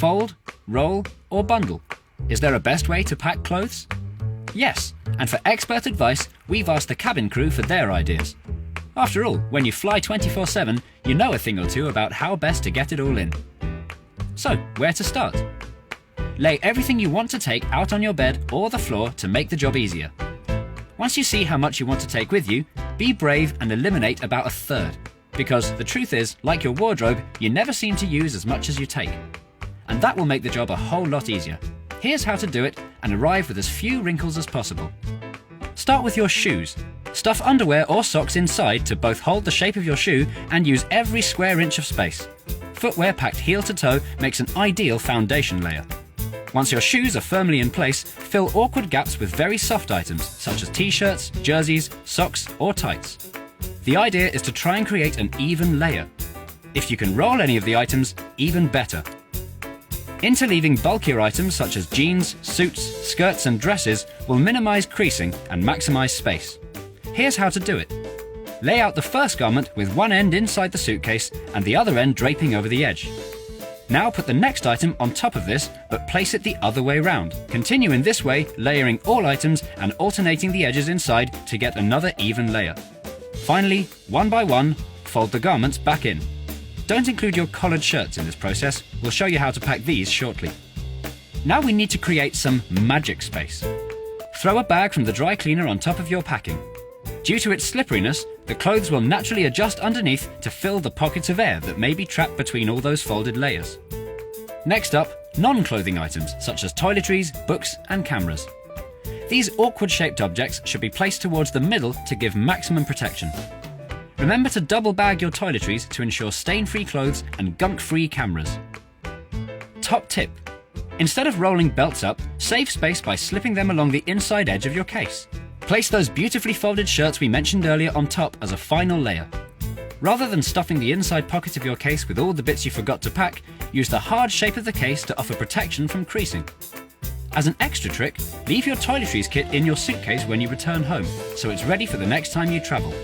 Fold, roll, or bundle? Is there a best way to pack clothes? Yes, and for expert advice, we've asked the cabin crew for their ideas. After all, when you fly 24/7, you know a thing or two about how best to get it all in. So, where to start? Lay everything you want to take out on your bed or the floor to make the job easier. Once you see how much you want to take with you, be brave and eliminate about a third. Because the truth is, like your wardrobe, you never seem to use as much as you take. And that will make the job a whole lot easier. Here's how to do it and arrive with as few wrinkles as possible. Start with your shoes. Stuff underwear or socks inside to both hold the shape of your shoe and use every square inch of space. Footwear packed heel to toe makes an ideal foundation layer. Once your shoes are firmly in place, fill awkward gaps with very soft items such as t-shirts, jerseys, socks or tights. The idea is to try and create an even layer. If you can roll any of the items, even better. Interleaving bulkier items such as jeans, suits, skirts and dresses will minimize creasing and maximize space. Here's how to do it. Lay out the first garment with one end inside the suitcase and the other end draping over the edge. Now put the next item on top of this, but place it the other way round. Continue in this way, layering all items and alternating the edges inside to get another even layer. Finally, one by one, fold the garments back in. Don't include your collared shirts in this process. We'll show you how to pack these shortly. Now we need to create some magic space. Throw a bag from the dry cleaner on top of your packing. Due to its slipperiness, the clothes will naturally adjust underneath to fill the pockets of air that may be trapped between all those folded layers. Next up, non-clothing items such as toiletries, books and cameras. These awkward-shaped objects should be placed towards the middle to give maximum protection. Remember to double bag your toiletries to ensure stain-free clothes and gunk-free cameras. Top tip: instead of rolling belts up, save space by slipping them along the inside edge of your case. Place those beautifully folded shirts we mentioned earlier on top as a final layer. Rather than stuffing the inside pocket of your case with all the bits you forgot to pack, use the hard shape of the case to offer protection from creasing. As an extra trick, leave your toiletries kit in your suitcase when you return home, so it's ready for the next time you travel.